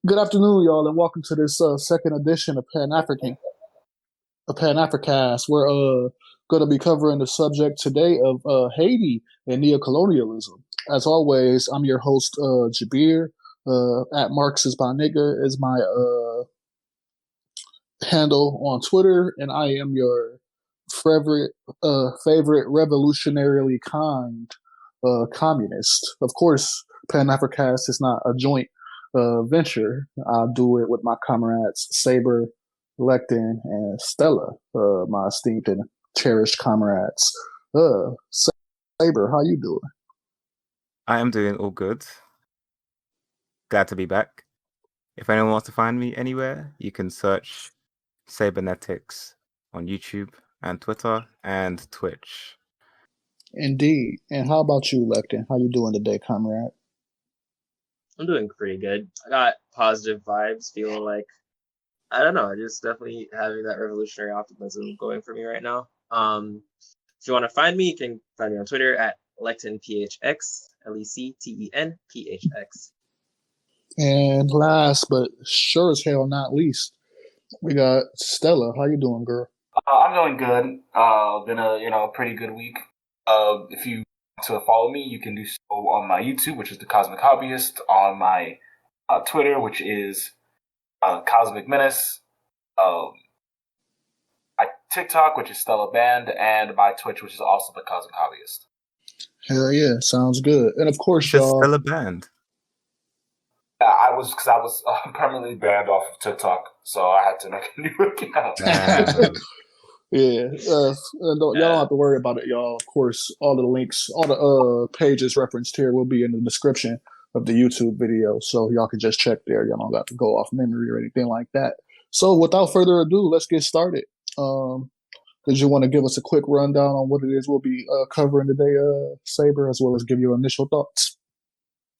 Good afternoon, y'all, and welcome to this second edition of PanAfrikast. We're going to be covering the subject today of Haiti and neocolonialism. As always, I'm your host, Jabir. At Marx is my nigga is my handle on Twitter, and I am your favorite revolutionarily kind communist. Of course, PanAfrikast is not a joint venture. I do it with my comrades Saber, Lectin, and Stella, my esteemed and cherished comrades. Saber, how you doing? I am doing all good. Glad to be back. If anyone wants to find me anywhere, you can search Cybernetics on YouTube and Twitter and Twitch. Indeed. And how about you, Lectin? How you doing today, comrade? I'm doing pretty good. I got positive vibes, feeling like, I don't know, just definitely having that revolutionary optimism going for me right now. If you want to find me, you can find me on Twitter at LectinPHX, LectenPHX. And last but sure as hell not least, we got Stella. How you doing, girl? I'm doing good. Been a pretty good week. If you want to follow me, you can do so on my YouTube, which is the Cosmic Hobbyist, on my Twitter, which is Cosmic Menace, my TikTok, which is Stella Band, and my Twitch, which is also the Cosmic Hobbyist. Hell yeah, sounds good. And of course, y'all. Stella Band. I was permanently banned off of TikTok, so I had to make a new account. Yeah, y'all don't have to worry about it, y'all. Of course, all the links, all the pages referenced here will be in the description of the YouTube video, so y'all can just check there. Y'all don't got to go off memory or anything like that. So, without further ado, let's get started. Did you want to give us a quick rundown on what it is we'll be covering today, Saber, as well as give your initial thoughts?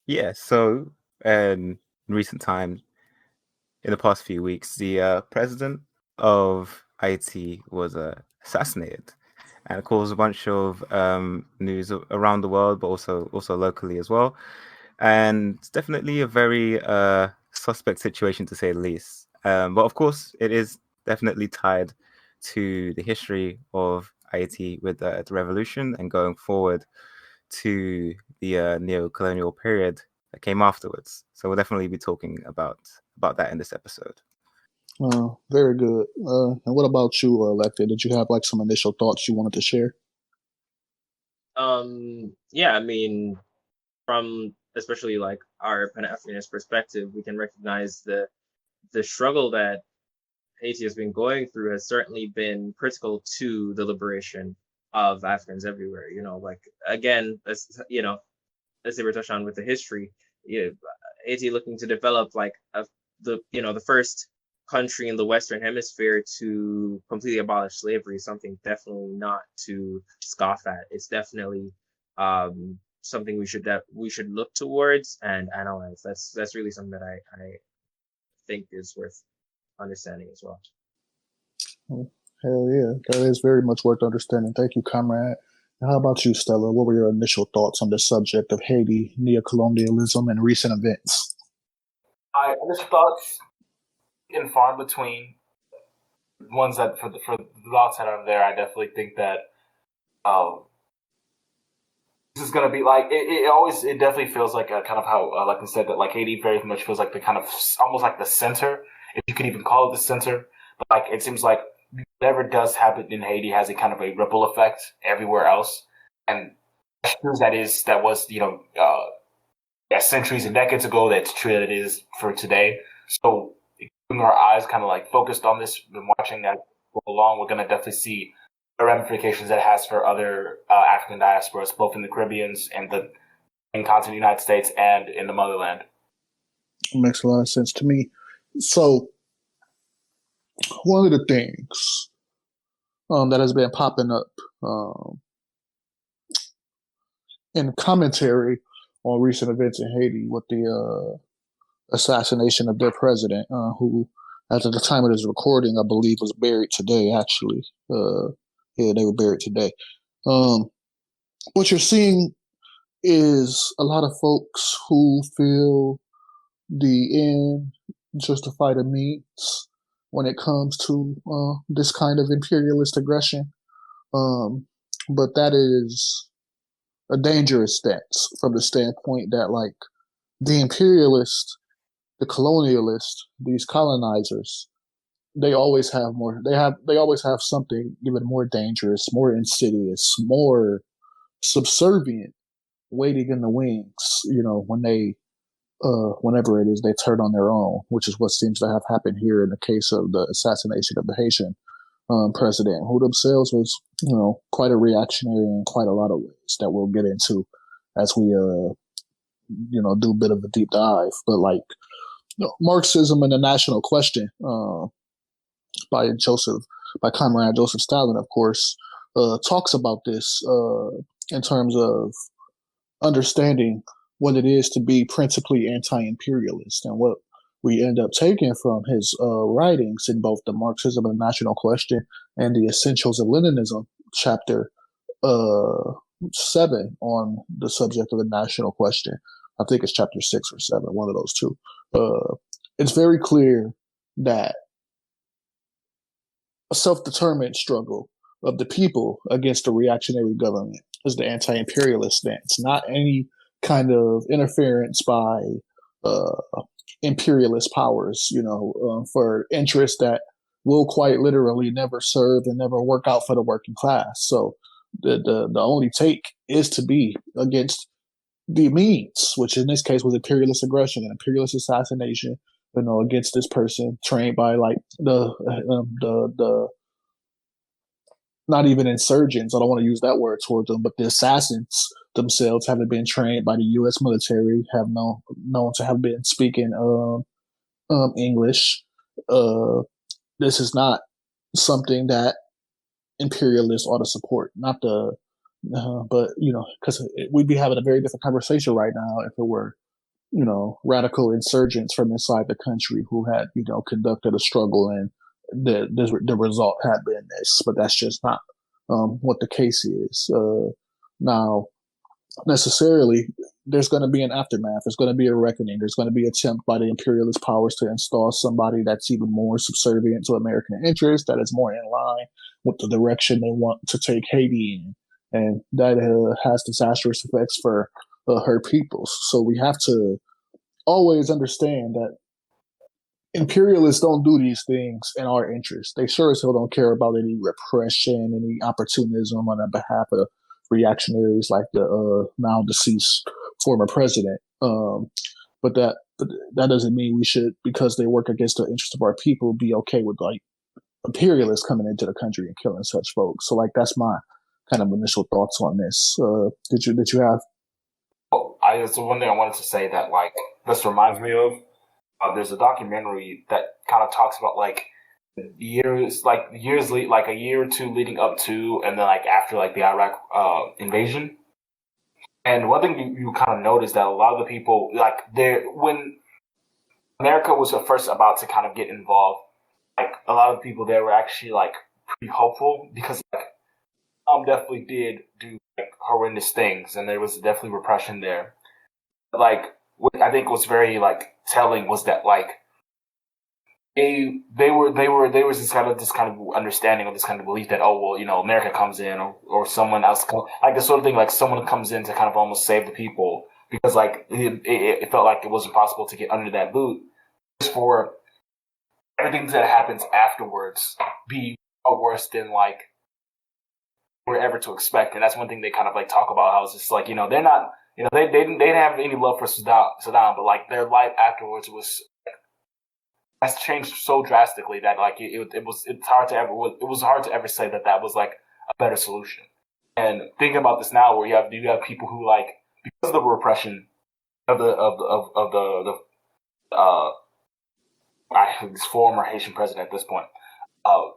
Yeah, so in recent times, in the past few weeks, the president of Haiti was assassinated, and it caused a bunch of news around the world, but also locally as well. And it's definitely a very suspect situation, to say the least. But of course, it is definitely tied to the history of Haiti with the revolution and going forward to the neo-colonial period that came afterwards. So we'll definitely be talking about that in this episode. Very good. And what about you, Lecter? Did you have like some initial thoughts you wanted to share? Yeah, I mean, from especially like our Pan-Africanist perspective, we can recognize the struggle that Haiti has been going through has certainly been critical to the liberation of Africans everywhere. You know, like again, as they were touched on with the history, Haiti looking to develop like the first country in the Western Hemisphere to completely abolish slavery is something definitely not to scoff at. It's definitely something we should look towards and analyze. That's really something that I think is worth understanding as well. Hell yeah, that is very much worth understanding. Thank you, comrade. And how about you, Stella? What were your initial thoughts on the subject of Haiti, neocolonialism, and recent events? My initial thoughts in far between. Ones that for the thoughts that are there, I definitely think that this is gonna be like it definitely feels like kind of how like I said that like Haiti very much feels like the kind of almost like the center, if you could even call it the center. But like it seems like whatever does happen in Haiti has a kind of a ripple effect everywhere else, and that was centuries and decades ago. That's true that it is for today. So keeping our eyes kind of like focused on this and watching that go along, we're gonna definitely see the ramifications that it has for other African diasporas, both in the Caribbean and the continental United States and in the motherland. It makes a lot of sense to me. So, one of the things that has been popping up in commentary on recent events in Haiti with the assassination of their president, who, as of the time of this recording, I believe was buried today, actually. Yeah, they were buried today. What you're seeing is a lot of folks who feel the end justify the means when it comes to this kind of imperialist aggression. But that is a dangerous stance from the standpoint that, like, the imperialist, the colonialist, these colonizers, they always have more. They always have something even more dangerous, more insidious, more subservient, waiting in the wings. When they, whenever it is they turn on their own, which is what seems to have happened here in the case of the assassination of the Haitian president, who themselves was, quite a reactionary in quite a lot of ways that we'll get into as we, do a bit of a deep dive. But like, Marxism and the National Question, by Comrade Joseph Stalin, of course, talks about this in terms of understanding what it is to be principally anti-imperialist, and what we end up taking from his writings in both the Marxism and the National Question and the Essentials of Leninism, chapter 7 on the subject of the National Question. I think it's chapter 6 or 7, one of those two. It's very clear that a self-determined struggle of the people against the reactionary government is the anti-imperialist stance, not any kind of interference by imperialist powers, for interests that will quite literally never serve and never work out for the working class. So the only take is to be against the means, which in this case was imperialist aggression and imperialist assassination, against this person trained by like the not even insurgents. I don't want to use that word towards them, but the assassins themselves haven't been trained by the U.S. military, have known to have been speaking English. This is not something that imperialists ought to support. Not the, but because we'd be having a very different conversation right now if it were, radical insurgents from inside the country who had, conducted a struggle, and the result had been this. But that's just not what the case is. Now, necessarily, there's going to be an aftermath. There's going to be a reckoning. There's going to be an attempt by the imperialist powers to install somebody that's even more subservient to American interests, that is more in line with the direction they want to take Haiti in. And that has disastrous effects for her peoples. So we have to always understand that imperialists don't do these things in our interest. They sure as hell don't care about any repression, any opportunism on the behalf of reactionaries like the now deceased former president. But that doesn't mean we should, because they work against the interest of our people, be okay with like imperialists coming into the country and killing such folks. So like that's my kind of initial thoughts on this. Did you have? It's the one thing I wanted to say that like this reminds me of. There's a documentary that kind of talks about like years, like a year or two leading up to, and then like after like the Iraq invasion. And one thing you kind of notice that a lot of the people like when America was at first about to kind of get involved, like a lot of the people there were actually like pretty hopeful, because like definitely did do like horrendous things, and there was definitely repression there. Like what I think was very like telling was that like they was this kind of understanding, of this kind of belief that, oh well, America comes in, or someone else like the sort of thing, like someone comes in to kind of almost save the people, because like it felt like it was impossible to get under that boot, just for everything that happens afterwards be worse than like we're ever to expect. And that's one thing they kind of like talk about, how it's just like, they're not, they didn't have any love for Saddam, but like their life afterwards has changed so drastically that like it was hard to ever say that was like a better solution. And thinking about this now, where you have people who, like, because of the repression of the former Haitian president at this point, I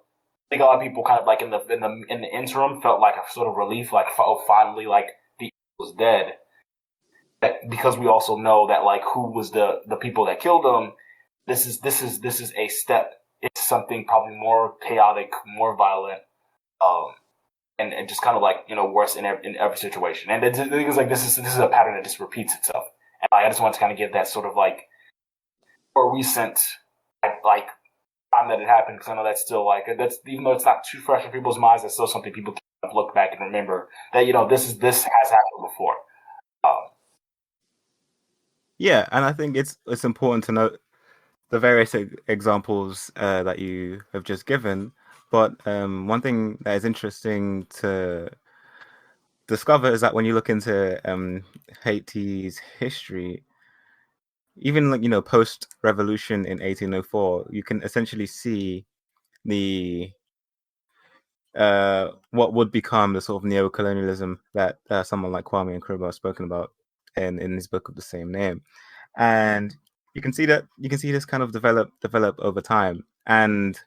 think a lot of people kind of like in the interim felt like a sort of relief, like, oh, finally, like the was dead. Because we also know that like who was the people that killed him. This is a step into something probably more chaotic, more violent, and just kind of like worse in every situation. And the thing is, like, this is a pattern that just repeats itself. And I just want to kind of give that sort of like more recent like time that it happened, because I know that's still like that's, even though it's not too fresh in people's minds, that's still something people can look back and remember that this has happened before. Yeah, and I think it's important to note the various examples that you have just given. But one thing that is interesting to discover is that when you look into Haiti's history, even like post revolution in 1804, you can essentially see the what would become the sort of neo-colonialism that someone like Kwame Nkrumah has spoken about in his book of the same name. And you can see this kind of develop over time. And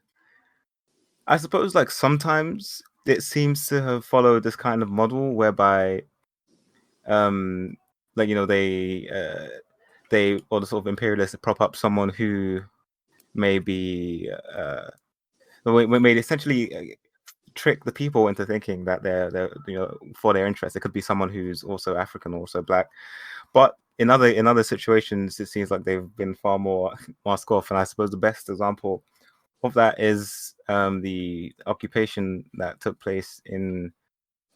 I suppose like sometimes it seems to have followed this kind of model whereby like they or the sort of imperialists prop up someone who may be may essentially trick the people into thinking that they're for their interests. It could be someone who's also African, also black, but in other situations, it seems like they've been far more mask off. And I suppose the best example of that is the occupation that took place in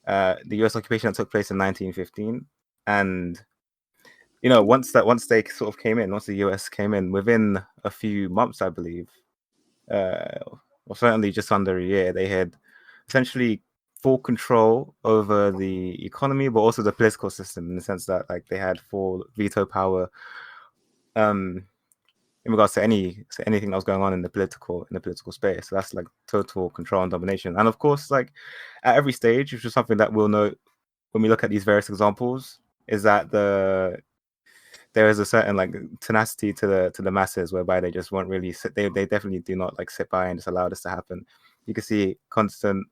the U.S. occupation that took place in 1915, and once they sort of came in, once the U.S. came in, within a few months, I believe, or certainly just under a year, they had essentially full control over the economy, but also the political system, in the sense that like they had full veto power in regards to anything that was going on in the political space. So that's like total control and domination. And of course, like at every stage, which is something that we'll note when we look at these various examples, is that there is a certain like tenacity to the masses, whereby they just won't really sit. They definitely do not like sit by and just allow this to happen. You can see constant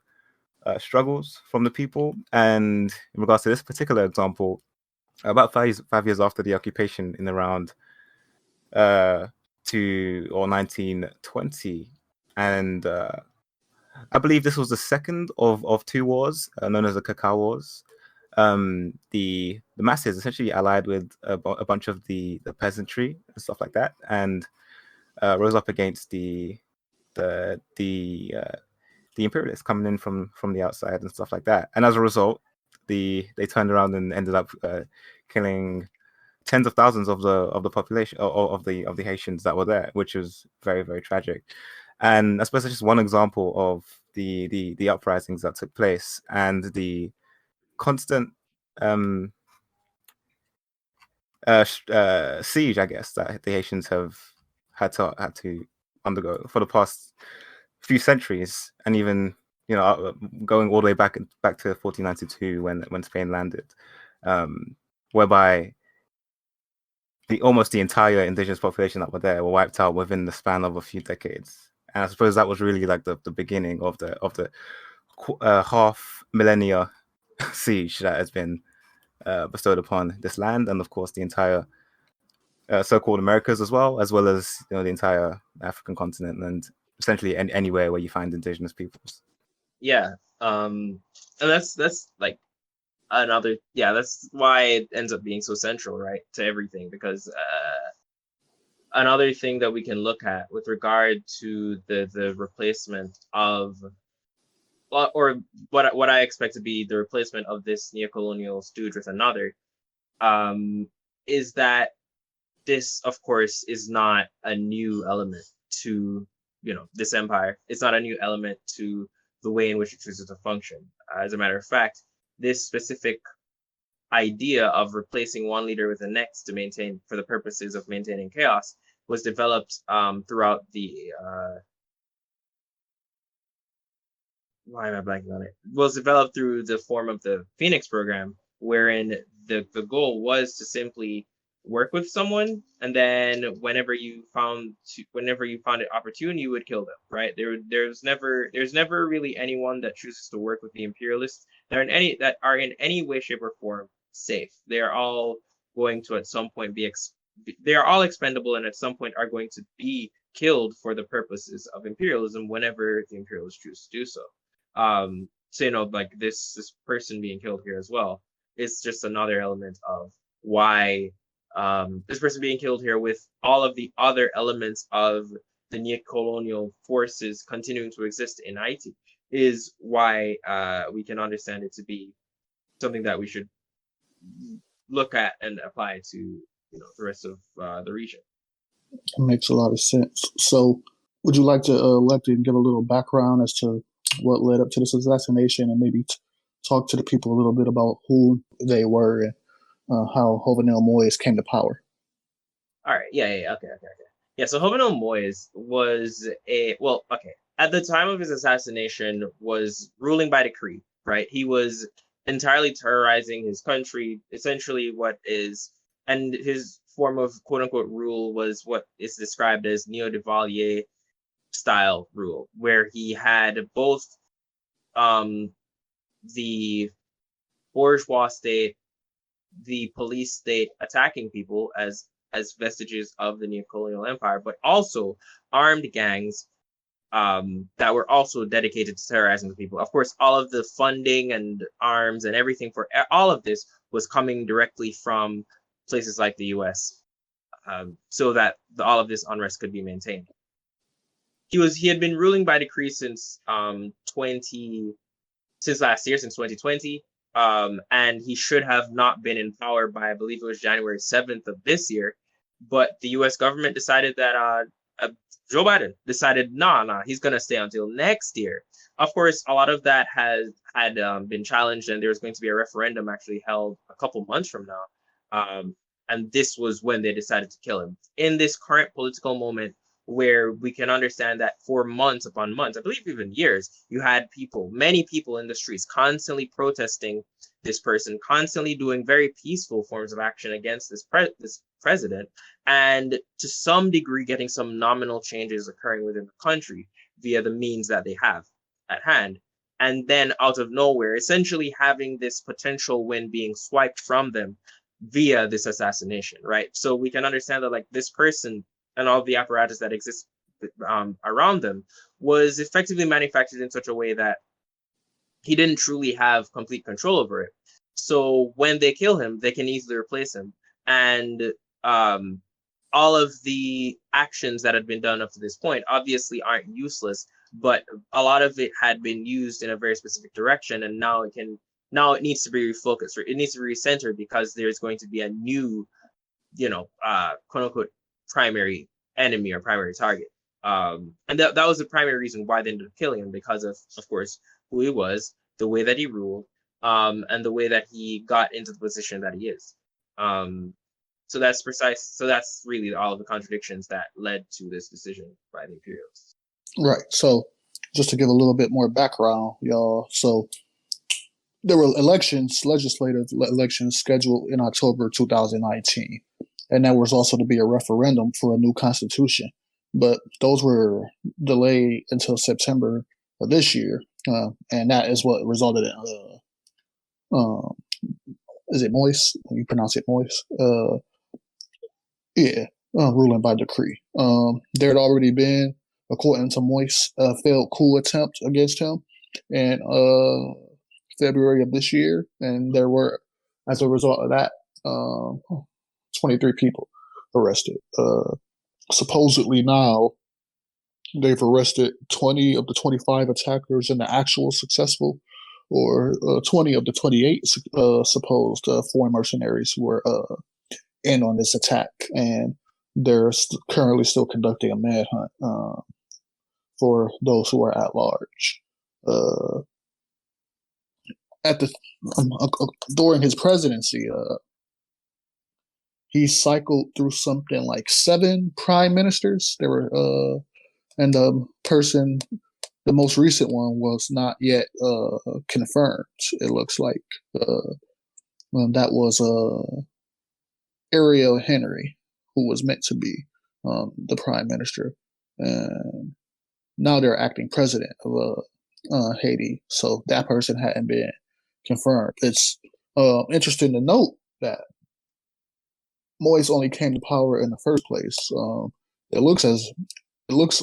struggles from the people. And in regards to this particular example, about 5 years after the occupation, in around 1920, and I believe this was the second of two wars known as the Cacao Wars. The masses essentially allied with a bunch of the peasantry and stuff like that, and rose up against the imperialists coming in from the outside and stuff like that. And as a result, they turned around and ended up killing tens of thousands of the population of the Haitians that were there, which was very, very tragic. And I suppose it's just one example of the uprisings that took place and the constant siege, I guess, that the Haitians have had to undergo for the past few centuries, and even going all the way back to 1492 when Spain landed, whereby almost the entire indigenous population that were there were wiped out within the span of a few decades. And I suppose that was really like the beginning of the half millennia siege that has been bestowed upon this land, and of course the entire so-called Americas, as well as the entire African continent, and essentially anywhere where you find indigenous peoples. Yeah, and that's like another, that's why it ends up being so central, right, to everything, because another thing that we can look at with regard to the replacement of, or what I expect to be the replacement of this neocolonial stooge with another, is that this, of course, is not a new element to this empire. It's not a new element to the way in which it chooses to function. As a matter of fact, this specific idea of replacing one leader with the next to maintain, for the purposes of maintaining chaos, was developed throughout the why am I blanking on it? Was developed through the form of the Phoenix program, wherein the goal was to simply work with someone, and then whenever you found it opportune, you would kill them. Right? There's never really anyone that chooses to work with the imperialists that are in any way, shape, or form safe. They are all going to at some point they are all expendable, and at some point are going to be killed for the purposes of imperialism whenever the imperialists choose to do so. So like this person being killed here as well is just another element of why this person being killed here, with all of the other elements of the neo-colonial forces continuing to exist in Haiti is why we can understand it to be something that we should look at and apply to the rest of the region. It makes a lot of sense. So, would you like to give a little background as to what led up to this assassination, and maybe talk to the people a little bit about who they were and how Jovenel Moïse came to power? All right. Yeah. Okay. Yeah. So Jovenel Moïse was at the time of his assassination was ruling by decree, right? He was entirely terrorizing his country, essentially and his form of quote unquote rule was what is described as Neo-Devalier style rule, where he had both the bourgeois state, the police state attacking people as vestiges of the neo-colonial empire, but also armed gangs that were also dedicated to terrorizing the people. Of course, all of the funding and arms and everything for all of this was coming directly from places like the U.S., so that all of this unrest could be maintained. He had been ruling by decree since last year, since 2020. And he should have not been in power by, I believe it was January 7th of this year. But the U.S. government decided that Joe Biden decided, he's going to stay until next year. Of course, a lot of that had been challenged, and there was going to be a referendum actually held a couple months from now. And this was when they decided to kill him. In this current political moment, where we can understand that for months upon months, I believe even years, you had many people in the streets constantly protesting this person, constantly doing very peaceful forms of action against this president, and to some degree getting some nominal changes occurring within the country via the means that they have at hand. And then out of nowhere, essentially having this potential win being swiped from them via this assassination, right? So we can understand that this person and all the apparatus that exists around them was effectively manufactured in such a way that he didn't truly have complete control over it. So when they kill him, they can easily replace him. And all of the actions that had been done up to this point obviously aren't useless, but a lot of it had been used in a very specific direction, and now it needs to be refocused, or it needs to be recentered, because there's going to be a new, quote unquote, primary enemy or primary target. And that was the primary reason why they ended up killing him, because of course, who he was, the way that he ruled, and the way that he got into the position that he is. So that's really all of the contradictions that led to this decision by the imperialists. Right. So just to give a little bit more background, y'all. So there were legislative elections scheduled in October 2019. And there was also to be a referendum for a new constitution. But those were delayed until September of this year. And that is what resulted in, is it Moïse? You pronounce it Moïse? Ruling by decree. There had already been, according to Moïse, a failed coup attempt against him in February of this year. And there were, as a result of that, 23 people arrested. Supposedly now, they've arrested 20 of the 25 attackers and the actual successful, or 20 of the 28 supposed foreign mercenaries who were in on this attack. And they're currently still conducting a manhunt for those who are at large. During his presidency, he cycled through something like 7 prime ministers. There were, and the most recent one was not yet confirmed. It looks like that was Ariel Henry, who was meant to be the prime minister, and now they're acting president of Haiti. So that person hadn't been confirmed. It's interesting to note that Moïse only came to power in the first place. It looks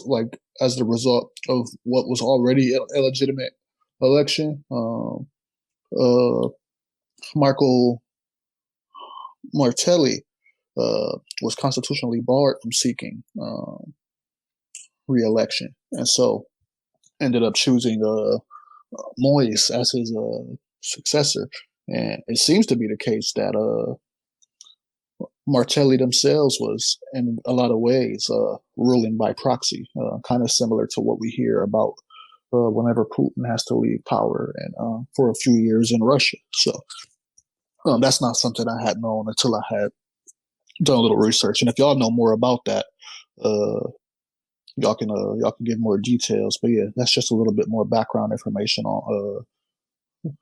like as the result of what was already an illegitimate election. Marco Martelli was constitutionally barred from seeking re-election, and so ended up choosing Moïse as his successor. And it seems to be the case that Martelli themselves was, in a lot of ways, ruling by proxy, kind of similar to what we hear about whenever Putin has to leave power and for a few years in Russia. So that's not something I had known until I had done a little research. And if y'all know more about that, y'all can give more details. But yeah, that's just a little bit more background information on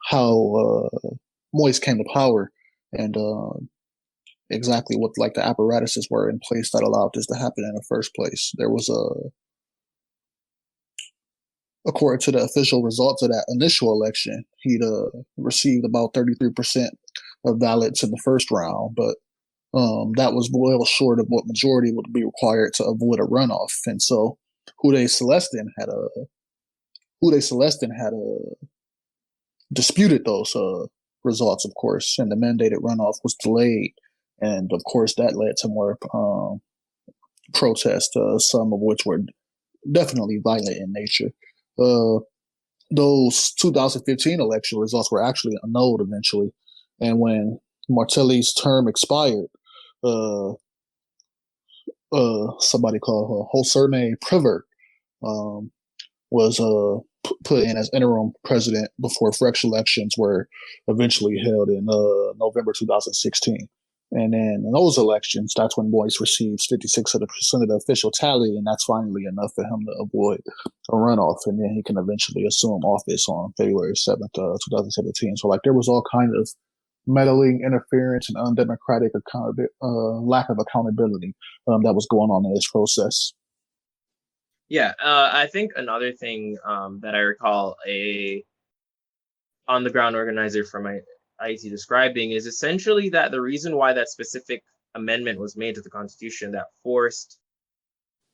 how Moise came to power and exactly what like the apparatuses were in place that allowed this to happen in the first place. There was according to the official results of that initial election, he'd received about 33% of ballots in the first round, but that was well short of what majority would be required to avoid a runoff. And so Hude Celestin had disputed those results, of course, and the mandated runoff was delayed. And of course, that led to more protests, some of which were definitely violent in nature. Those 2015 election results were actually annulled eventually. And when Martelli's term expired, somebody called Holserme Prevert was put in as interim president before fresh elections were eventually held in November 2016. And then in those elections, that's when Moise receives 56% of the official tally, and that's finally enough for him to avoid a runoff, and then he can eventually assume office on February 7th, 2017. So like there was all kind of meddling, interference, and undemocratic lack of accountability that was going on in this process. Yeah, I think another thing that I recall a on-the-ground organizer from Haiti describing is essentially that the reason why that specific amendment was made to the Constitution that forced,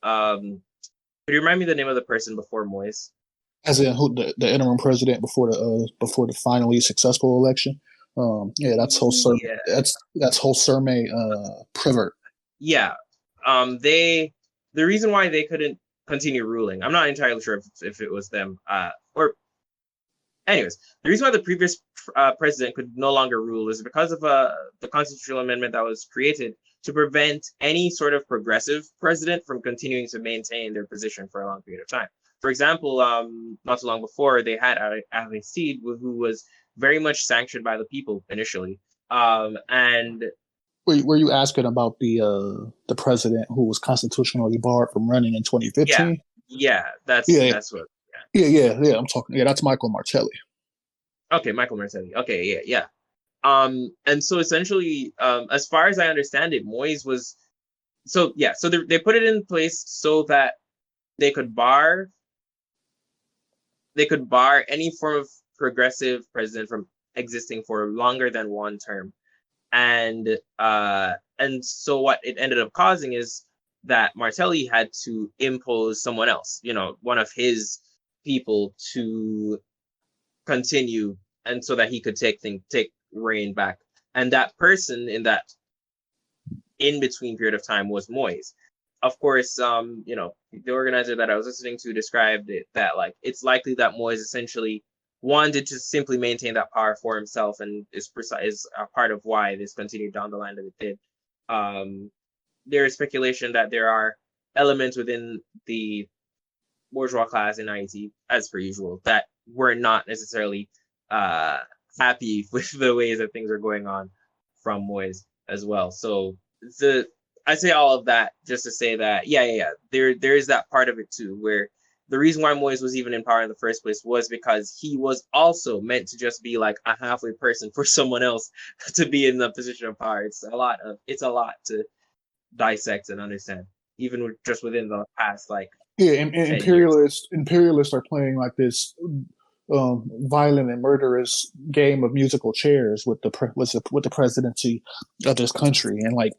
could you remind me the name of the person before Moise? As in who the interim president before the finally successful election. Yeah, that's Holserme. Yeah. That's Holserme Prevert. Yeah, the reason why they couldn't continue ruling, I'm not entirely sure if it was them, or anyways, the reason why the previous president could no longer rule is because of the constitutional amendment that was created to prevent any sort of progressive president from continuing to maintain their position for a long period of time. For example, not too long before, they had Aristide, who was very much sanctioned by the people initially. And were you asking about the president who was constitutionally barred from running in 2015? Yeah, that's what. Yeah. I'm talking. Yeah, that's Michael Martelli. Okay, Michael Martelli. Okay, yeah. And so essentially, as far as I understand it, Moïse was so they put it in place so that they could bar any form of progressive president from existing for longer than one term. And so what it ended up causing is that Martelli had to impose someone else, one of his people to continue, and so that he could take reign back. And that person in that in-between period of time was Moïse. Of course, the organizer that I was listening to described it that like it's likely that Moïse essentially wanted to simply maintain that power for himself, and is a part of why this continued down the line that it did. There is speculation that there are elements within the bourgeois class in Haiti, as per usual, that were not necessarily happy with the ways that things are going on from Moïse as well. So I say all of that just to say that there is that part of it too, where the reason why Moïse was even in power in the first place was because he was also meant to just be like a halfway person for someone else to be in the position of power. It's a lot to dissect and understand, even just within the past imperialists are playing like this violent and murderous game of musical chairs with the presidency of this country, and like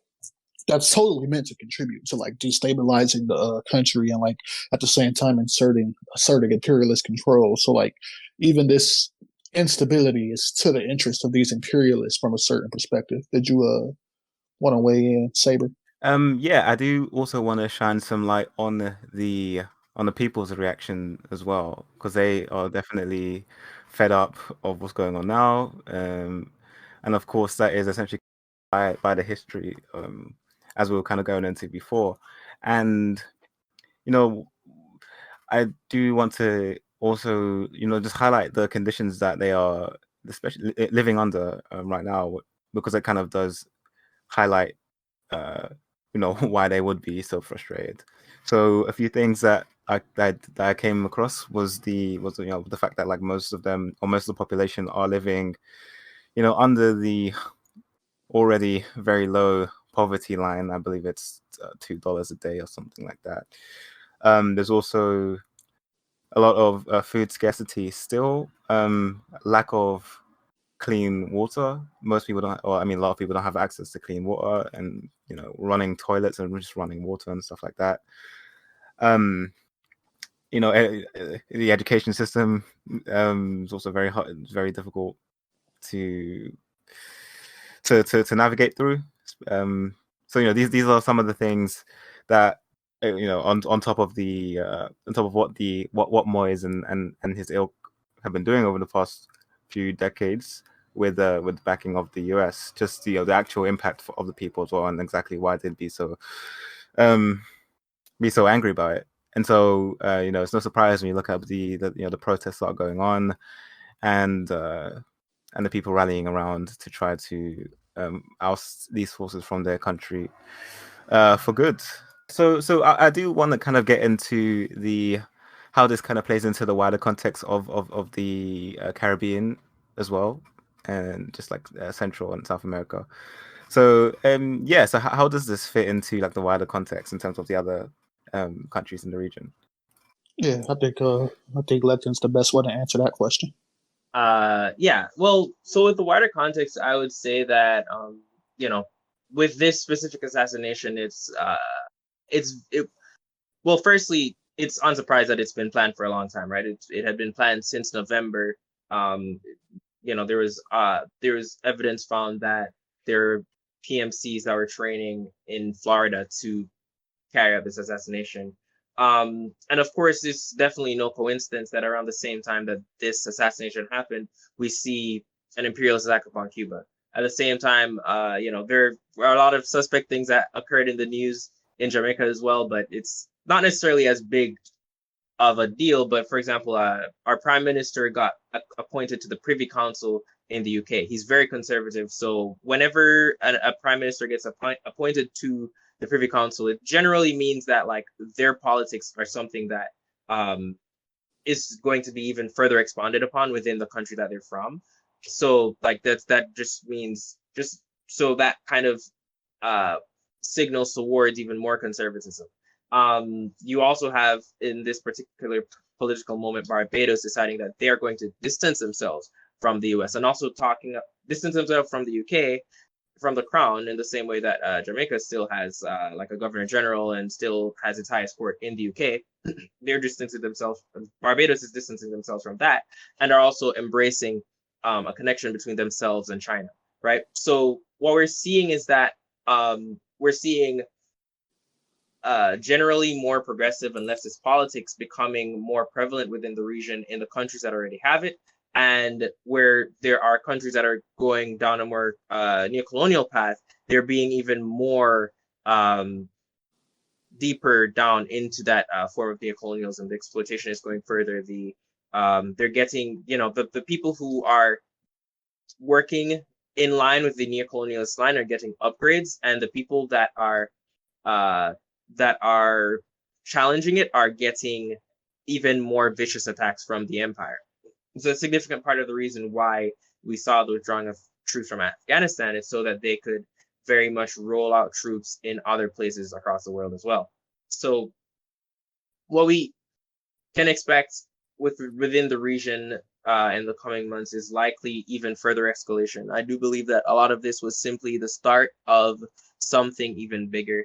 that's totally meant to contribute to like destabilizing the country, and like at the same time asserting imperialist control. So like even this instability is to the interest of these imperialists from a certain perspective. Did you want to weigh in, Saber? Yeah, I do also want to shine some light on the on the people's reaction as well, because they are definitely fed up of what's going on now, and of course that is essentially by the history, as we were kind of going into before, and you know, I do want to also just highlight the conditions that they are especially living under right now, because it kind of does highlight why they would be so frustrated. So a few things that I came across was the fact that like most of them, or most of the population, are living under the already very low poverty line. I believe it's $2 a day or something like that. There's also a lot of food scarcity still, lack of clean water. Most people don't, or I mean, a lot of people don't have access to clean water, and running toilets and just running water and stuff like that. The education system is also very hard, very difficult to navigate through. So these are some of the things that on top of what Moyes and his ilk have been doing over the past few decades with the backing of the US, just the actual impact of the people as well, and exactly why they'd be so angry about it. And so it's no surprise when you look at the protests that are going on, and the people rallying around to try to oust these forces from their country for good. So I do want to kind of get into how this kind of plays into the wider context of the Caribbean as well, and just like Central and South America. So so how does this fit into like the wider context in terms of the other countries in the region? Yeah, I think Latin's the best way to answer that question. Yeah. Well, so with the wider context, I would say that with this specific assassination, well, firstly, it's unsurprised that it's been planned for a long time, right? It had been planned since November. There was evidence found that there are PMCs that were training in Florida to carry out this assassination. And of course, it's definitely no coincidence that around the same time that this assassination happened, we see an imperialist attack upon Cuba. At the same time, there were a lot of suspect things that occurred in the news in Jamaica as well, but it's not necessarily as big of a deal. But for example, our prime minister got appointed to the Privy Council in the UK. He's very conservative, so whenever a prime minister gets appointed to the Privy Council, it generally means that like their politics are something that is going to be even further expanded upon within the country that they're from. So like that just means just so that kind of signals towards even more conservatism. You also have in this particular political moment Barbados deciding that they are going to distance themselves from the US, and also distance themselves from the UK, from the crown, in the same way that Jamaica still has like a governor general and still has its highest court in the UK. They're distancing themselves. Barbados is distancing themselves from that, and are also embracing a connection between themselves and China, right? So what we're seeing is that we're seeing generally more progressive and leftist politics becoming more prevalent within the region in the countries that already have it, and where there are countries that are going down a more neo-colonial path, they're being even more deeper down into that form of neo-colonialism. The exploitation is going further. They're getting, the people who are working in line with the neo-colonialist line are getting upgrades, and the people that are challenging it are getting even more vicious attacks from the empire. It's a significant part of the reason why we saw the withdrawing of troops from Afghanistan is so that they could very much roll out troops in other places across the world as well. So what we can expect within the region in the coming months is likely even further escalation. I do believe that a lot of this was simply the start of something even bigger.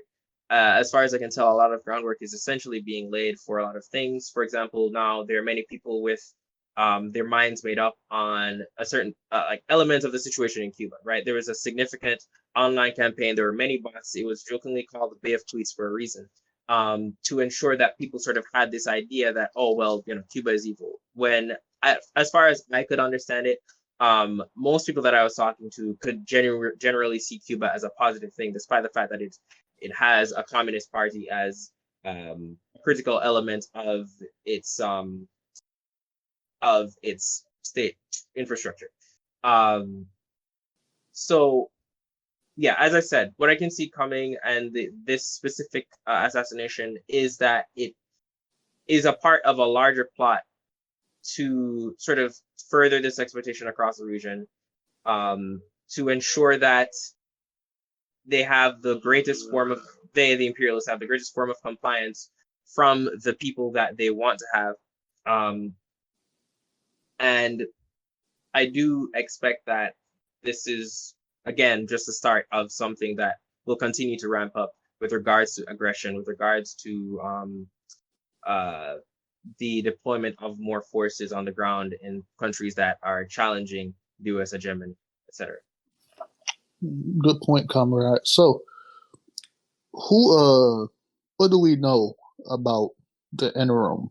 As far as I can tell, a lot of groundwork is essentially being laid for a lot of things. For example, now there are many people with their minds made up on a certain like element of the situation in Cuba, right? There was a significant online campaign. There were many bots. It was jokingly called the Bay of Tweets for a reason. to ensure that people sort of had this idea that, oh, well, Cuba is evil. When, as far as I could understand it, most people that I was talking to could generally see Cuba as a positive thing, despite the fact that it has a communist party as a critical element of its state infrastructure. So yeah, as I said, what I can see coming and this specific assassination is that it is a part of a larger plot to sort of further this exploitation across the region, to ensure that they have the greatest form of, the imperialists have the greatest form of compliance from the people that they want to have. And I do expect that this is, again, just the start of something that will continue to ramp up with regards to aggression, with regards to the deployment of more forces on the ground in countries that are challenging the U.S. hegemony, etc. Good point, comrade. So, what do we know about the interim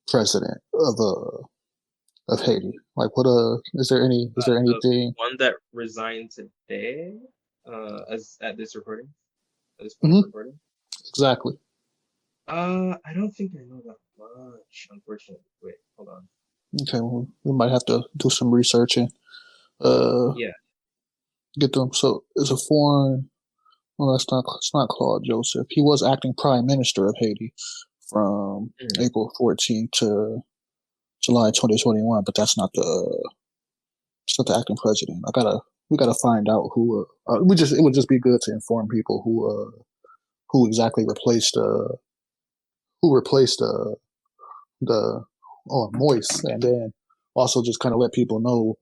president of Haiti? Like, is there anything? The one that resigned today, as at this recording, at this point of recording. Exactly. I don't think I know that much, unfortunately. Wait, hold on. Okay, well, we might have to do some researching. Yeah. Get them. So, it's a foreign. Well, it's not Claude Joseph. He was acting prime minister of Haiti from April 14th to July 2021, but that's not the acting president. We gotta find out who. It would just be good to inform people who exactly replaced the Moïse, and then also just kind of let people know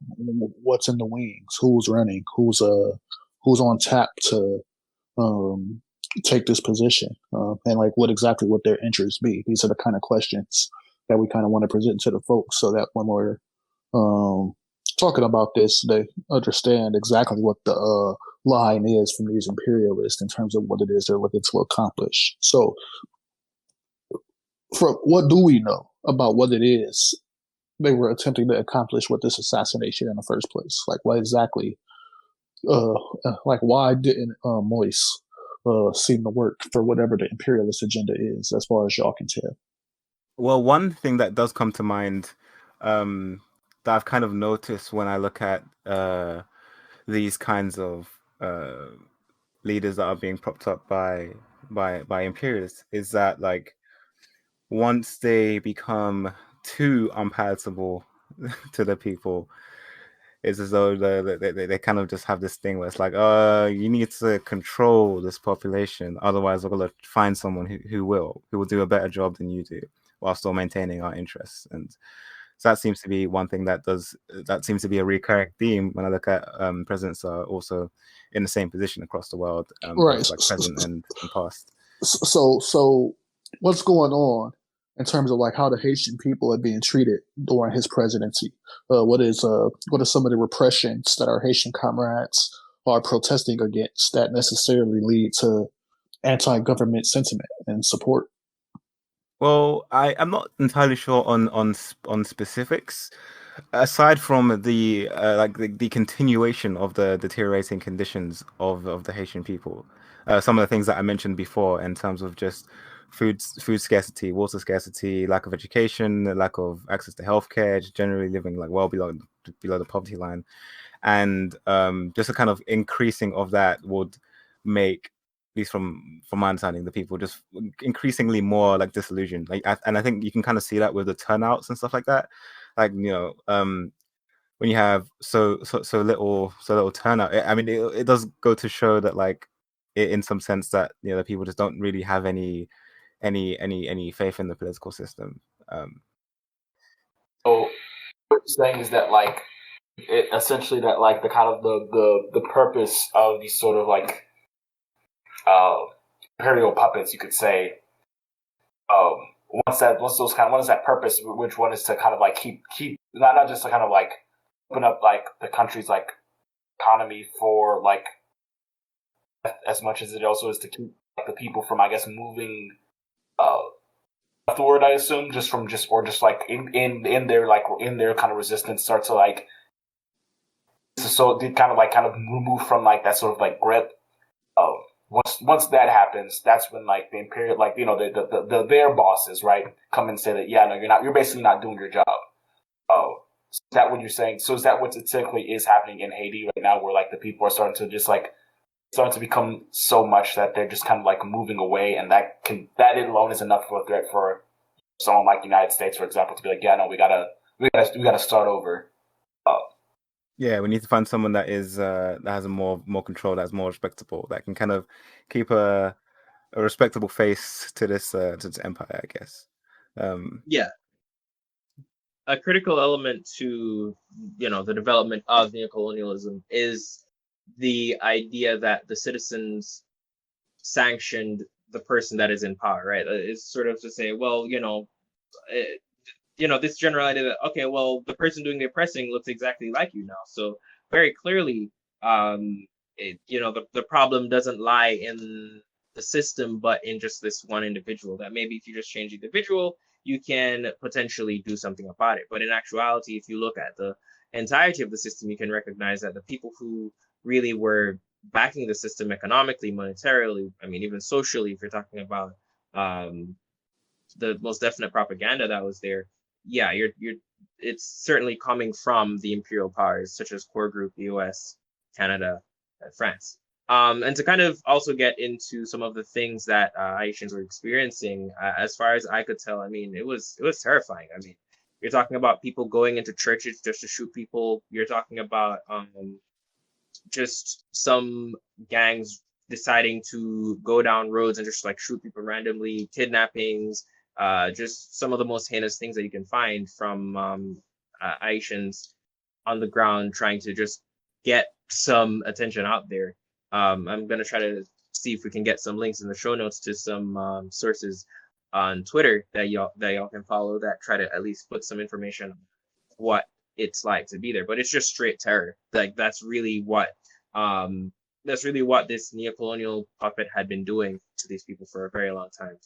what's in the wings, who's running, who's on tap to take this position, and like what their interests be. These are the kind of questions that we kind of want to present to the folks, so that when we're talking about this, they understand exactly what the line is from these imperialists in terms of what it is they're looking to accomplish. So, what do we know about what it is they were attempting to accomplish with this assassination in the first place? Like, what exactly? Why didn't Moïse seem to work for whatever the imperialist agenda is, as far as y'all can tell? Well, one thing that does come to mind that I've kind of noticed when I look at these kinds of leaders that are being propped up by imperialists is that, like, once they become too unpalatable to the people, it's as though they kind of just have this thing where it's like, you need to control this population, otherwise we're going to find someone who will do a better job than you do while still maintaining our interests. And so that seems to be one thing that seems to be a recurring theme when I look at presidents are also in the same position across the world, right, both like present and past. So what's going on in terms of like how the Haitian people are being treated during his presidency? What are some of the repressions that our Haitian comrades are protesting against that necessarily lead to anti-government sentiment and support? Well, I'm not entirely sure on specifics. Aside from the the continuation of the deteriorating conditions of the Haitian people, some of the things that I mentioned before in terms of just food scarcity, water scarcity, lack of education, lack of access to healthcare, just generally living like well below the poverty line, and just a kind of increasing of that would make, at least from my understanding, the people just increasingly more like disillusioned. And I think you can kind of see that with the turnouts and stuff like that. Like, when you have so little turnout, I mean, it does go to show that, like, in some sense, that the people just don't really have any faith in the political system. So what you're saying is that, like, essentially that, like, the kind of the purpose of these sort of like imperial puppets, you could say, once that purpose, which one is to kind of like keep not just to kind of like open up like the country's like economy for like as much as it also is to keep like, the people from, I guess, moving afterward, I assume, just like in their kind of resistance start to like so did kind of remove from like that sort of like grip. Uh, once that happens, that's when like the imperial like their bosses, right, come and say that yeah, no, you're basically not doing your job. Oh, is that what you're saying? So is that what typically is happening in Haiti right now, where like the people are starting to become so much that they're just kind of like moving away, and that alone is enough for a threat for someone like the United States, for example, to be like, yeah, no, we gotta start over. Uh, Yeah, we need to find someone that is that has a more control, that's more respectable, that can kind of keep a respectable face to this empire, I guess. Yeah, a critical element to the development of neocolonialism is the idea that the citizens sanctioned the person that is in power, right? It's sort of to say, well, this general idea that, okay, well, the person doing the oppressing looks exactly like you now, so very clearly, the problem doesn't lie in the system, but in just this one individual. That maybe if you just change the individual, you can potentially do something about it. But in actuality, if you look at the entirety of the system, you can recognize that the people who really were backing the system economically, monetarily, I mean, even socially, if you're talking about the most definite propaganda that was there, yeah, it's certainly coming from the imperial powers such as core group, the US, Canada, and France. And to kind of also get into some of the things that Haitians were experiencing, as far as I could tell, I mean, it was terrifying. I mean, you're talking about people going into churches just to shoot people. You're talking about just some gangs deciding to go down roads and just like shoot people randomly, kidnappings, just some of the most heinous things that you can find from Haitians on the ground trying to just get some attention out there. I'm gonna try to see if we can get some links in the show notes to some sources on Twitter that y'all can follow that try to at least put some information on what it's like to be there. But it's just straight terror. Like um that's really what this neo-colonial puppet had been doing to these people for a very long time.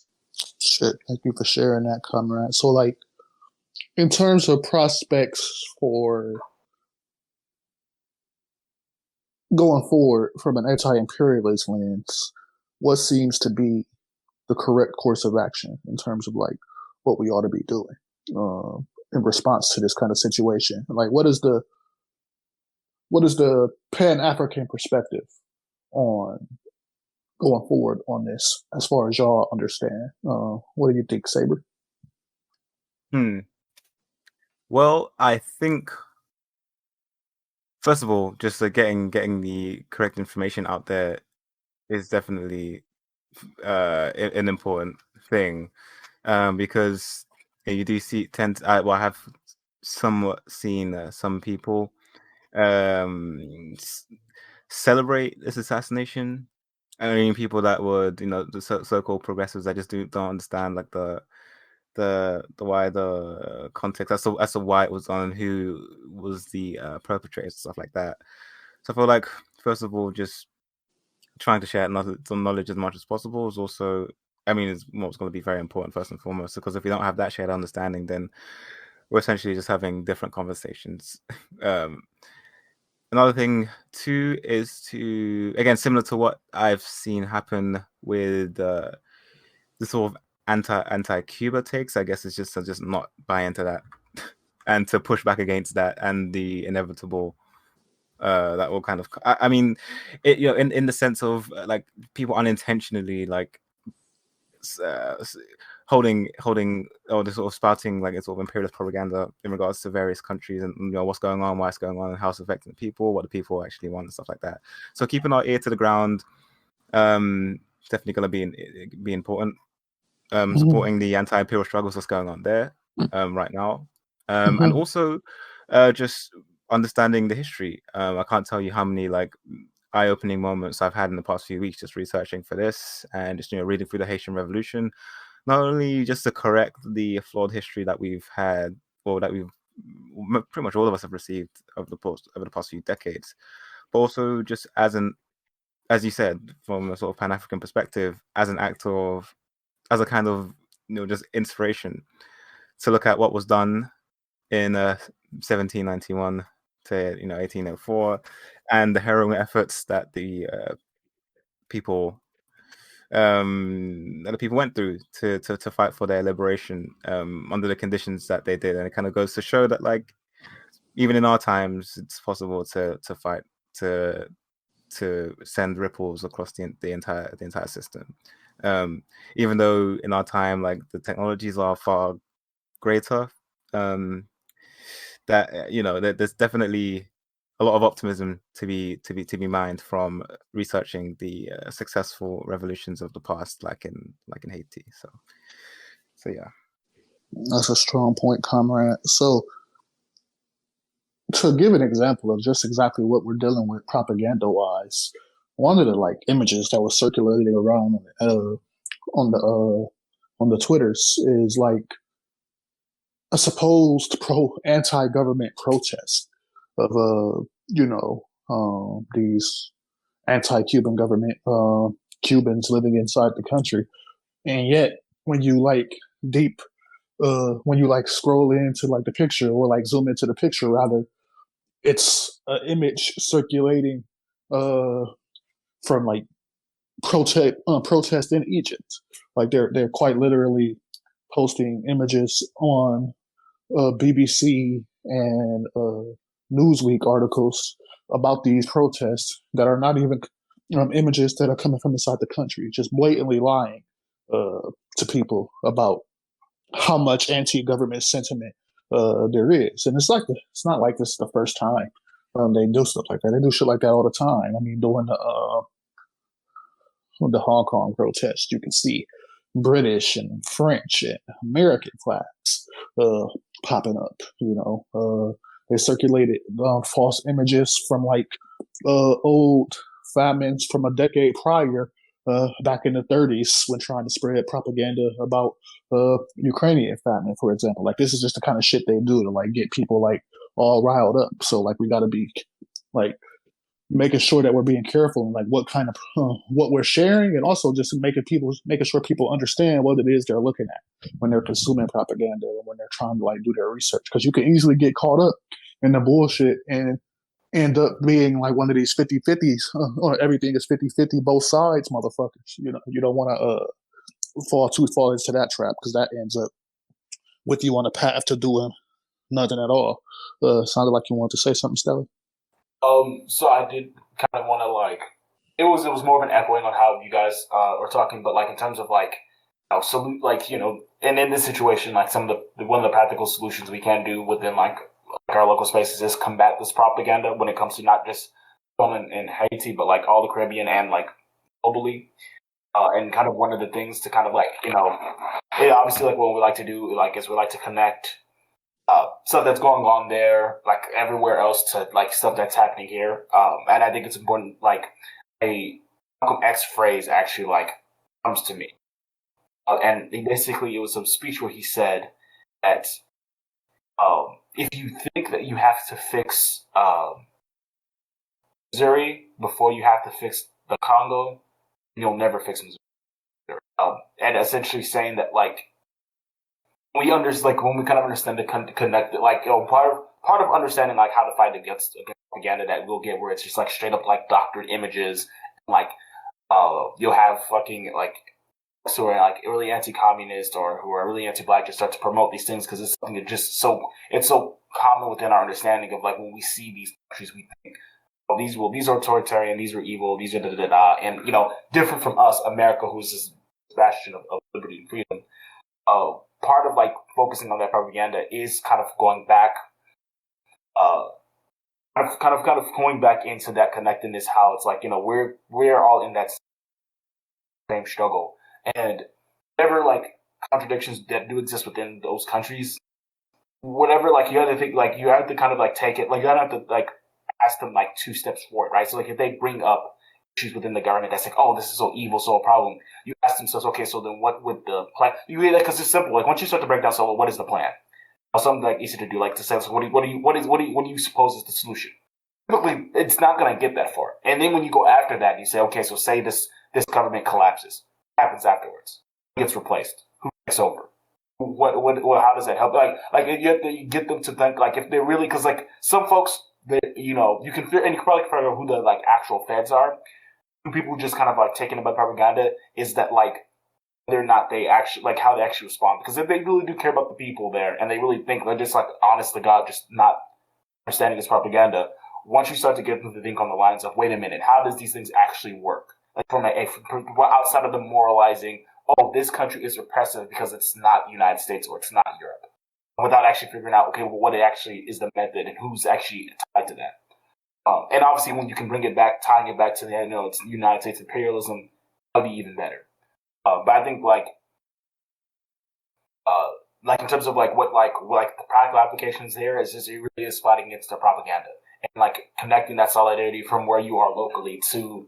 Shit, thank you for sharing that, comrade. So, like, in terms of prospects for going forward from an anti-imperialist lens, what seems to be the correct course of action in terms of like what we ought to be doing in response to this kind of situation? Like, what is the Pan-African perspective on going forward on this, as far as y'all understand? What do you think, Saber? Well, I think first of all, just getting the correct information out there is definitely an important thing, because you do I have somewhat seen some people celebrate this assassination. I mean, people that would, the so-called progressives that just don't understand like the wider context as to why it was on, who was the perpetrator, stuff like that. So I feel like first of all, just trying to share some knowledge as much as possible is also, I mean, it's what's going to be very important first and foremost, because if we don't have that shared understanding, then we're essentially just having different conversations. Another thing too is to, again, similar to what I've seen happen with the sort of anti-Cuba takes, I guess it's just to just not buy into that and to push back against that and the inevitable that will kind of, I mean, it, in the sense of like people unintentionally like holding or the sort of spouting like a sort of imperialist propaganda in regards to various countries and what's going on, why it's going on, and how it's affecting the people, what the people actually want and stuff like that. So keeping our ear to the ground, definitely going to be important. Supporting the anti-imperial struggles that's going on there right now, and also just understanding the history. I can't tell you how many like eye-opening moments I've had in the past few weeks just researching for this and just reading through the Haitian Revolution, not only just to correct the flawed history that we've had, or that we've pretty much all of us have received over the past few decades, but also just as you said, from a sort of Pan-African perspective, as an act of, as a kind of just inspiration to look at what was done in 1791 to 1804, and the harrowing efforts that the people went through to fight for their liberation under the conditions that they did. And it kind of goes to show that, like, even in our times, it's possible to fight to send ripples across the entire system. Even though in our time, like, the technologies are far greater, that there's definitely a lot of optimism to be mined from researching the successful revolutions of the past, like in Haiti. So yeah, that's a strong point, comrade. So, to give an example of just exactly what we're dealing with propaganda-wise, one of the like images that was circulating around on the Twitters is like a supposed anti-government protest of these anti-Cuban government Cubans living inside the country, and yet when you like scroll into like the picture, or like zoom into the picture rather, it's an image circulating from like protest in Egypt. Like they're quite literally posting images on BBC and Newsweek articles about these protests that are not even images that are coming from inside the country, just blatantly lying to people about how much anti-government sentiment there is. And it's not like this is the first time they do stuff like that. They do shit like that all the time. I mean, during the Hong Kong protests, you can see British and French and American flags popping up. They circulated false images from like old famines from a decade prior, back in the 30s, when trying to spread propaganda about Ukrainian famine, for example. Like, this is just the kind of shit they do to like get people like all riled up. So like we got to be like making sure that we're being careful and like what kind of what we're sharing, and also just making sure people understand what it is they're looking at when they're consuming propaganda and when they're trying to like do their research, because you can easily get caught up in the bullshit and end up being like one of these 50-50s, or everything is 50-50 both sides motherfuckers. You don't want to fall into that trap, because that ends up with you on a path to doing nothing at all. Sounded like you wanted to say something, Stella. So I did kind of want to like, it was more of an echoing on how you guys were talking, but like in terms of like, salute, like, and in this situation, like one of the practical solutions we can do within like our local spaces is combat this propaganda when it comes to not just in Haiti, but like all the Caribbean and like globally. And kind of one of the things to kind of like, obviously like what we like to do like is we like to connect stuff that's going on there, like everywhere else, to like stuff that's happening here. And I think it's important, like a Malcolm X phrase actually like comes to me. And basically it was a speech where he said that if you think that you have to fix Missouri before you have to fix the Congo, you'll never fix Missouri. And essentially saying that like, when we kind of understand the connect, like, part of understanding like how to fight against propaganda that we'll get, where it's just like straight up like doctored images, like you'll have fucking like who are like really anti-communist or who are really anti-black just start to promote these things because it's something that just it's so common within our understanding of like when we see these countries we think, oh, these are authoritarian, these are evil, these are da-da-da-da, and different from us, America, who's this bastion of liberty and freedom. Part of like focusing on that propaganda is kind of going back, kind of going back into that connectedness. How it's like we're all in that same struggle, and whatever like contradictions that do exist within those countries, whatever, like you have to think, like you have to kind of like take it, like you don't have to like ask them like two steps forward, right? So like if they bring up issues within the government that's like, oh, this is so evil, so a problem, you ask themselves, okay, so then what would the plan? You hear that because it's simple. Like once you start to break down, so what is the plan? Or something like easy to do, like to say, so what do you suppose is the solution? Typically, it's not going to get that far. And then when you go after that, you say, okay, so say this government collapses. What happens afterwards? Who gets replaced? Who it's over. How does that help? Like you have to get them to think, like, if they're really, because like some folks, you know, you can and you can probably figure out who the like actual feds are. People just kind of like taken by propaganda is that like whether or not they actually like how they actually respond, because if they really do care about the people there and they really think they're just like honest to God, just not understanding this propaganda. Once you start to get them to think on the lines of, wait a minute, how does these things actually work? Like from outside of the moralizing, oh, this country is repressive because it's not the United States or it's not Europe, without actually figuring out, okay, well, what it actually is the method and who's actually tied to that. And obviously, when you can bring it back, tying it back to the, you know, it's United States imperialism, that'll be even better. But I think like in terms of like what the practical applications there is just it really is fighting against the propaganda and like connecting that solidarity from where you are locally to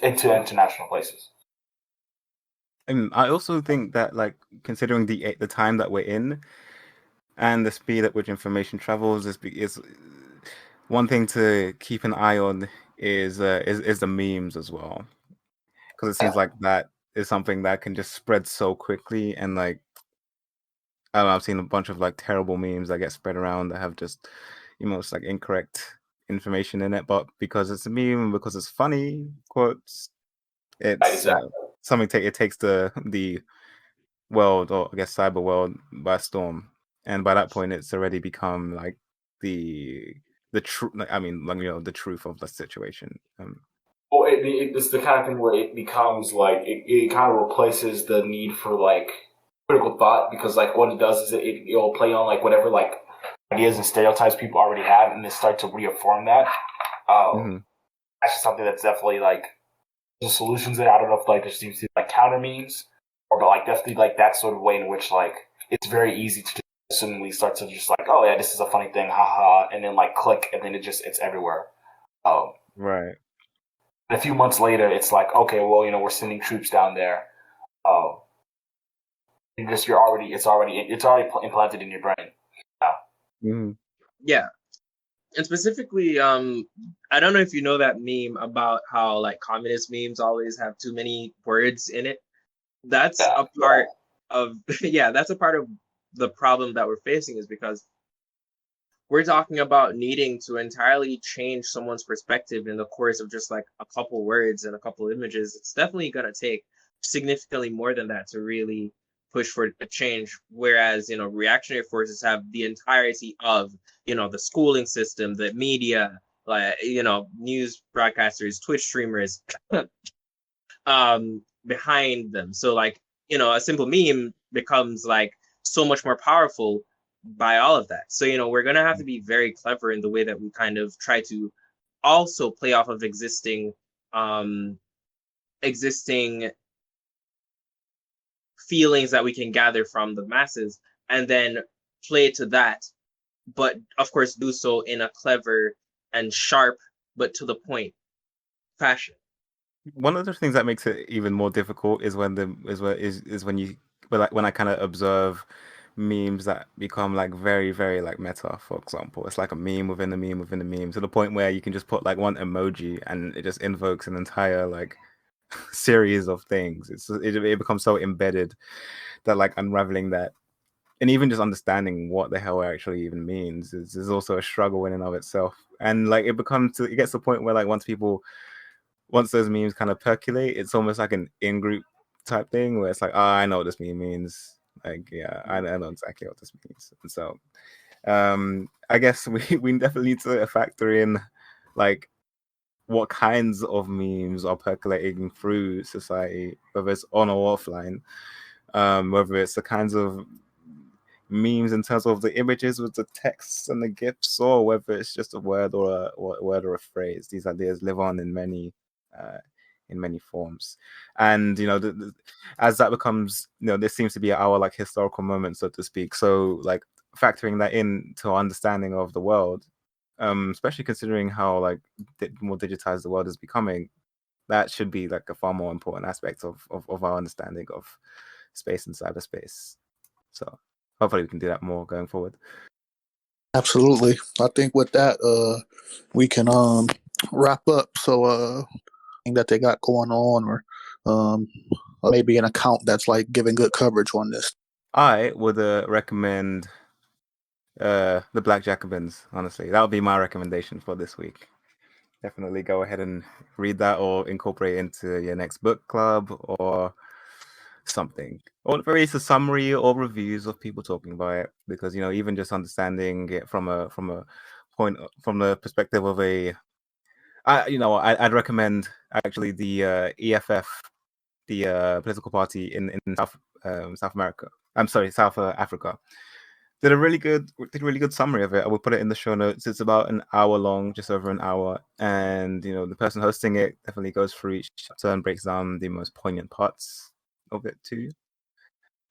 international places. And I also think that, like, considering the time that we're in and the speed at which information travels, is one thing to keep an eye on is the memes as well, because it seems like that is something that can just spread so quickly. And like, I don't know, I've seen a bunch of like terrible memes that get spread around that have just, you know, it's like incorrect information in it, but because it's a meme, because it's funny, quotes, it's something. It takes the world, or I guess cyber world, by storm, and by that point, it's already become like the truth. I mean, like, you know, the truth of the situation. Well, it's the kind of thing where it becomes like it kind of replaces the need for like critical thought, because like what it does is it'll play on like whatever like ideas and stereotypes people already have, and they start to reaffirm that. That's just something that's definitely like the solutions there. I don't know if like there seems to be like counter memes, or but like definitely like that sort of way in which like it's very easy to assumingly start to just like, oh yeah, this is a funny thing, haha, and then like click, and then it's everywhere. Right. A few months later, it's like, okay, well, you know, we're sending troops down there. It's already implanted in your brain. Yeah. And specifically, I don't know if you know that meme about how like communist memes always have too many words in it. That's a part of that's a part of the problem that we're facing, is because we're talking about needing to entirely change someone's perspective in the course of just like a couple words and a couple images. It's definitely going to take significantly more than that to really push for a change. Whereas, you know, reactionary forces have the entirety of, you know, the schooling system, the media, like, you know, news broadcasters, Twitch streamers, behind them. So like, you know, a simple meme becomes like so much more powerful by all of that. So, you know, we're going to have to be very clever in the way that we kind of try to also play off of existing feelings that we can gather from the masses, and then play to that, but of course do so in a clever and sharp but to the point fashion. One of the things that makes it even more difficult is when when I kind of observe memes that become like very, very like meta. For example, it's like a meme within a meme within a meme, to the point where you can just put like one emoji and it just invokes an entire like series of things. It becomes so embedded that like unraveling that, and even just understanding what the hell it actually even means is also a struggle in and of itself. And like it gets to the point where like once those memes kind of percolate, it's almost like an in-group type thing where it's like, oh, I know what this meme means. Like, yeah, I know exactly what this means. And so, I guess we definitely need to factor in like what kinds of memes are percolating through society, whether it's on or offline, whether it's the kinds of memes in terms of the images with the texts and the gifs, or whether it's just a word or a phrase. These ideas live on in many forms, and you know, as that becomes, you know, this seems to be our like historical moment, so to speak. So like factoring that in to our understanding of the world, especially considering how like more digitized the world is becoming, that should be like a far more important aspect of our understanding of space and cyberspace. So hopefully we can do that more going forward. Absolutely. I think with that, we can wrap up. So that they got going on, or maybe an account that's like giving good coverage on this. I would recommend the Black Jacobins. Honestly, that would be my recommendation for this week. Definitely go ahead and read that, or incorporate it into your next book club or something, or release a summary or reviews of people talking about it. Because even just understanding it from the perspective of I'd recommend actually the EFF, the political party in South America. I'm sorry, South Africa. Did a really good summary of it. I will put it in the show notes. It's about an hour long, just over an hour, and the person hosting it definitely goes through each chapter and breaks down the most poignant parts of it too.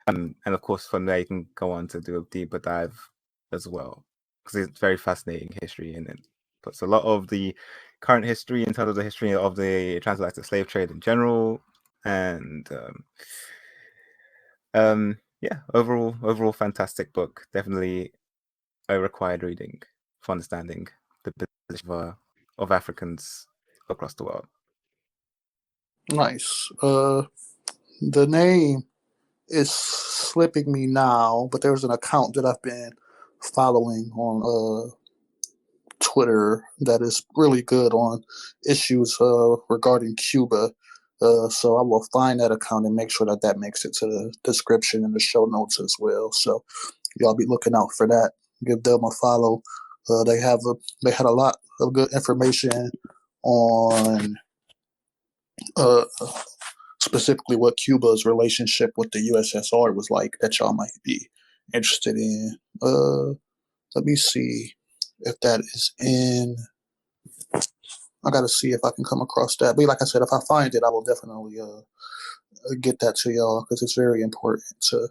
And of course, from there you can go on to do a deeper dive as well, because it's very fascinating history, and it puts a lot of the current history in terms of the history of the transatlantic slave trade in general, and yeah, overall fantastic book. Definitely a required reading for understanding the position of Africans across the world. Nice. The name is slipping me now, but there's an account that I've been following on Twitter that is really good on issues regarding Cuba. So I will find that account and make sure that makes it to the description and the show notes as well. So y'all be looking out for that. Give them a follow. They had a lot of good information on specifically what Cuba's relationship with the USSR was like that y'all might be interested in. Let me see if that is in. I got to see if I can come across that. But like I said, if I find it, I will definitely get that to y'all, because it's very important to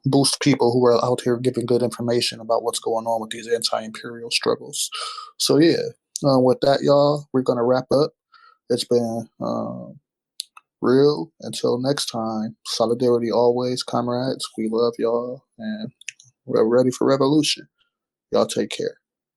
boost people who are out here giving good information about what's going on with these anti-imperial struggles. So yeah, with that, y'all, we're gonna wrap up. It's been real. Until next time, solidarity always, comrades. We love y'all, and we're ready for revolution. Y'all take care.